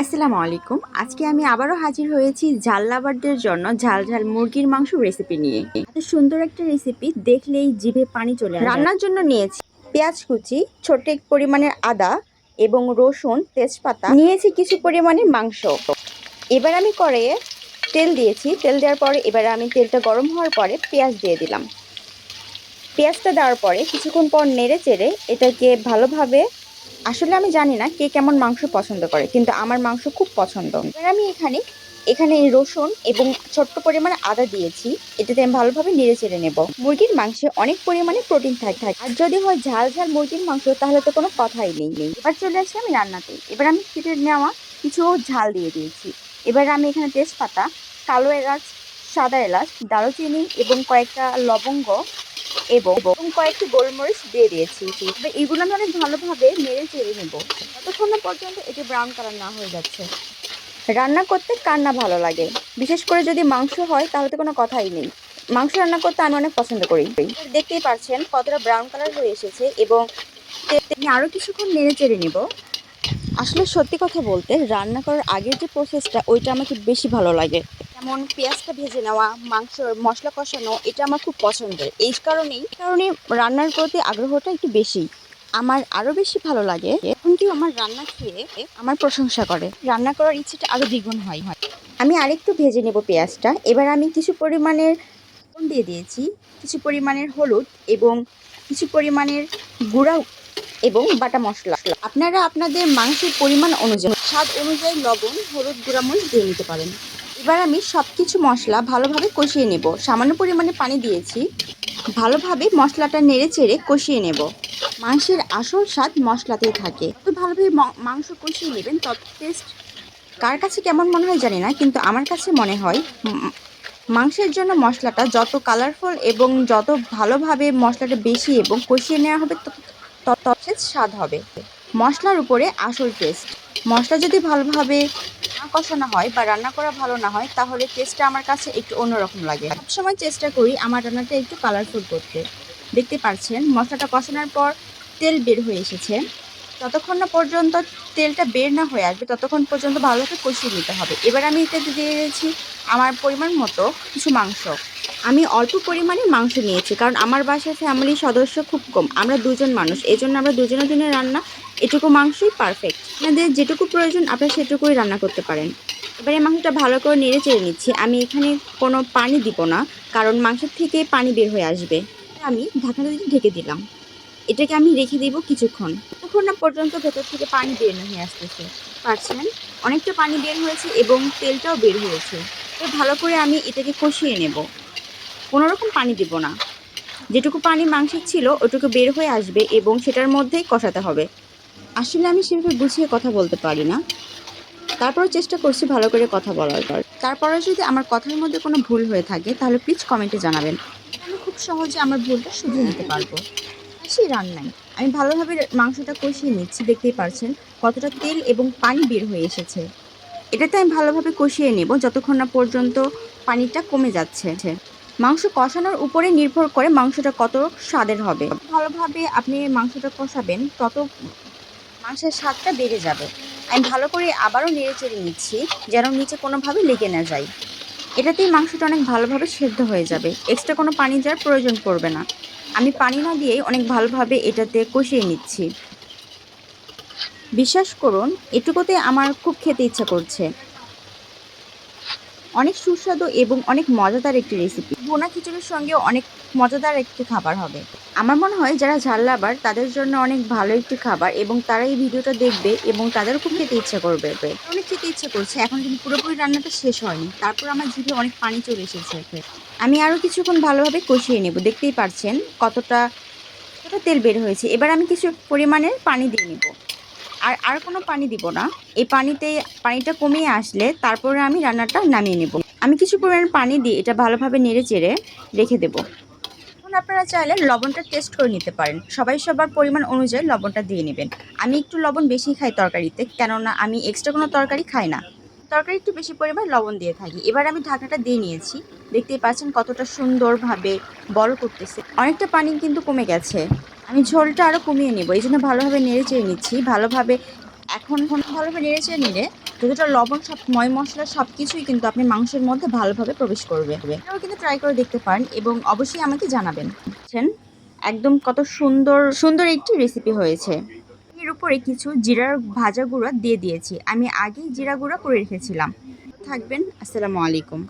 আসসালামু আলাইকুম। আজকে আমি আবারও হাজির হয়েছি ঝাল লাভারদের জন্য ঝাল ঝাল মুরগির মাংস রেসিপি নিয়ে। এত সুন্দর একটা রেসিপি দেখলেই জিভে পানি চলে আসে। রান্নার জন্য নিয়েছি পেঁয়াজ কুচি, ছোট এক পরিমাণের আদা এবং রসুন, তেজপাতা, নিয়েছি কিছু পরিমাণের মাংস। এবার আমি কড়াইয়ে তেল দিয়েছি। তেল দেওয়ার পরে এবার আমি তেলটা গরম হওয়ার পরে পেঁয়াজ দিয়ে দিলাম। পেঁয়াজটা দেওয়ার পরে কিছুক্ষণ পর নেড়ে চেড়ে এটাকে ভালোভাবে, আসলে আমি জানি না কে কেমন মাংস পছন্দ করে, কিন্তু আমার মাংস খুব পছন্দ। এবার আমি এখানে রসুন এবং ছোট্ট পরিমাণে আদা দিয়েছি। এটাতে আমি ভালোভাবে নেড়ে চেড়ে নেব। মুরগির মাংসে অনেক পরিমাণে প্রোটিন থাকে, আর যদি হয় ঝাল ঝাল মুরগির মাংস তাহলে তো কোনো কথাই নেই। এবার চলে আসি আমি রান্নাতে। এবার আমি কেটে নেওয়া কিছু ঝাল দিয়ে দিয়েছি। এবার আমি এখানে তেজপাতা, কালো এলাচ, সাদা এলাচ, দারুচিনি এবং কয়েকটা লবঙ্গ এবং কয়েকটি গোলমরিচ দিয়ে দিয়েছি। এবার এগুলো আমি অনেক ভালোভাবে নেড়ে চেড়ে নেব ততক্ষণ না পর্যন্ত এটি ব্রাউন কালার না হয়ে যাচ্ছে। রান্না করতে কার না ভালো লাগে, বিশেষ করে যদি মাংস হয় তাহলে তো কোনো কথাই নেই। মাংস রান্না করতে আমি অনেক পছন্দ করি। দেখতেই পাচ্ছেন কতটা ব্রাউন কালার হয়ে এসেছে এবং আমি আরও কিছুক্ষণ নেড়ে চেড়ে নেব। আসলে সত্যি কথা বলতে রান্না করার আগের যে প্রসেসটা ওইটা আমাকে বেশি ভালো লাগে। যেমন পেঁয়াজটা ভেজে নেওয়া, মাংসর মশলা কষানো, এটা আমার খুব পছন্দের। এই কারণেই রান্নার প্রতি আগ্রহটা একটু বেশি। আমার আরও বেশি ভালো লাগে এখন কেউ আমার রান্না খেয়ে আমার প্রশংসা করে, রান্না করার ইচ্ছেটা আরও দ্বিগুণ হয়। আমি আরেকটু ভেজে নেব পেঁয়াজটা। এবার আমি কিছু পরিমাণের লবণ দিয়ে দিয়েছি, কিছু পরিমাণের হলুদ এবং কিছু পরিমাণের গুঁড়া এবং বাটা মশলা। আপনারা আপনাদের মাংসের পরিমাণ অনুযায়ী, স্বাদ অনুযায়ী লবণ, হলুদ, গুঁড়ামরিচ দিয়ে নিতে পারেন। এবার আমি সব কিছু মশলা ভালোভাবে কষিয়ে নেব। সামান্য পরিমাণে পানি দিয়েছি। ভালোভাবে মশলাটা নেড়ে চেড়ে কষিয়ে নেব। মাংসের আসল স্বাদ মশলাতেই থাকে। যত ভালোভাবে মাংস কষিয়ে নেবেন তত টেস্ট। কার কাছে কেমন মনে হয় জানি না, কিন্তু আমার কাছে মনে হয় মাংসের জন্য মশলাটা যত কালারফুল এবং যত ভালোভাবে মশলাটা বেশি এবং কষিয়ে নেওয়া হবে তত স্বাদ হবে। মশলার উপরে আসল টেস্ট। মশলা যদি ভালোভাবে না কষানো হয় বা রান্না করা ভালো না হয় তাহলে টেস্টটা আমার কাছে একটু অন্যরকম লাগে। সবসময় চেষ্টা করি আমার রান্নাটা একটু কালারফুল করতে। দেখতে পাচ্ছেন মশলাটা কষানোর পর তেল বের হয়ে এসেছে। ততক্ষণ না পর্যন্ত তেলটা বের না হয়ে আসবে ততক্ষণ পর্যন্ত ভালোভাবে কষিয়ে নিতে হবে। এবার আমি এটাতে দিয়ে দিয়েছি আমার পরিমাণ মতো কিছু মাংস। আমি অল্প পরিমাণে মাংস নিয়েছি, কারণ আমার বাসায় ফ্যামিলির সদস্য খুব কম, আমরা দুজন মানুষ, এই জন্য আমরা দুজনের জন্য রান্না এটুকু মাংসই পারফেক্ট। আপনাদের যেটুকু প্রয়োজন আপনারা সেটুকুই রান্না করতে পারেন। এবারে মাংসটা ভালো করে নেড়ে চেড়ে নিচ্ছি। আমি এখানে কোনো পানি দিব না, কারণ মাংসের থেকে পানি বের হয়ে আসবে। আমি ঢাকনা দিয়ে ঢেকে দিলাম। এটাকে আমি রেখে দিব কিছুক্ষণ, ততক্ষণ না পর্যন্ত ভেতর থেকে পানি বের না হয়ে আসতেছে। পাচ্ছেন অনেকটা পানি বের হয়েছে এবং তেলটাও বের হয়েছে। তো ভালো করে আমি এটাকে কষিয়ে নেব। কোনো রকম পানি দিব না। যেটুকু পানি মাংসের ছিল ওটুকু বের হয়ে আসবে এবং সেটার মধ্যেই কষাতে হবে। আসলে আমি সেভাবে গুছিয়ে কথা বলতে পারি না, তারপরেও চেষ্টা করছি ভালো করে কথা বলার পর। তারপরে যদি আমার কথার মধ্যে কোনো ভুল হয়ে থাকে তাহলে প্লিজ কমেন্টে জানাবেন। আমি খুব সহজে আমার ভুলটা শুধরে নিতে পারবো। সেই রান্নায় আমি ভালোভাবে মাংসটা কষিয়ে নিচ্ছি। দেখতেই পারছেন কতটা তেল এবং পানি বের হয়ে এসেছে। এটাতে আমি ভালোভাবে কষিয়ে নেব যতক্ষণ না পর্যন্ত পানিটা কমে যাচ্ছে। মাংস কষানোর উপরে নির্ভর করে মাংসটা কত স্বাদের হবে। ভালোভাবে আপনি মাংসটা কষাবেন তত মাংসের স্বাদটা বেড়ে যাবে। আমি ভালো করে আবারও নেড়ে চেড়ে নিচ্ছি যেন নিচে কোনোভাবে লেগে না যায়। এটাতেই মাংসটা অনেক ভালোভাবে সেদ্ধ হয়ে যাবে, এক্সট্রা কোনো পানি দেওয়ার প্রয়োজন পড়বে না। আমি পানি না দিয়েই অনেক ভালোভাবে এটাতে কষিয়ে নিচ্ছি। বিশ্বাস করুন এটুকুতে আমার খুব খেতে ইচ্ছা করছে। অনেক সুস্বাদু এবং অনেক মজাদার একটি রেসিপি। ভুনা খিচুড়ির সঙ্গে অনেক মজাদার একটি খাবার হবে। আমার মনে হয় যারা ঝাল লাভার তাদের জন্য অনেক ভালো একটি খাবার, এবং তারা এই ভিডিওটা দেখবে এবং তাদের খুব খেতে ইচ্ছা করবে। অনেক খেতে ইচ্ছা করছে, এখন কিন্তু পুরোপুরি রান্নাটা শেষ হয়নি, তারপর আমার জিভে অনেক পানি চলে এসেছে। আমি আরও কিছুক্ষণ ভালোভাবে কষিয়ে নেব। দেখতেই পাচ্ছেন কতটা তেল বের হয়েছে। এবার আমি কিছু পরিমাণের পানি দিয়ে নেব। আর কোনো পানি দিব না। এই পানিটা কমিয়ে আসলে তারপরে আমি রান্নাটা নামিয়ে নেব। আমি কিছু পরিমাণ পানি দিয়ে এটা ভালোভাবে নেড়ে চেড়ে রেখে দেব। এখন আপনারা চাইলে লবণটা টেস্ট করে নিতে পারেন। সবাই সবার পরিমাণ অনুযায়ী লবণটা দিয়ে নেবেন। আমি একটু লবণ বেশি খাই তরকারিতে, কেননা আমি এক্সট্রা কোনো তরকারি খাই না। তরকারি একটু বেশি পরিমাণ লবণ দিয়ে থাকি। এবার আমি ঢাকনাটা দিয়ে নিয়েছি। দেখতেই পাচ্ছেন কতটা সুন্দরভাবে বড় করতেছে। অনেকটা পানি কিন্তু কমে গেছে। আমি ঝোলটা আরও কমিয়ে নেব, এই জন্য ভালোভাবে নেড়ে চেড়ে নিচ্ছি। ভালোভাবে নেড়ে চেড়ে নিলে যতটা লবণ সব ময় মশলা সব কিছুই কিন্তু আপনি মাংসের মধ্যে ভালোভাবে প্রবেশ করবে। এটাও কিন্তু ট্রাই করে দেখতে পারেন এবং অবশ্যই আমাকে জানাবেন। একদম কত সুন্দর সুন্দর একটি রেসিপি হয়েছে। এর উপরে কিছু জিরার ভাজা গুঁড়া দিয়ে দিয়েছি। আমি আগেই জিরা গুঁড়া করে রেখেছিলাম। থাকবেন। আসসালামু আলাইকুম।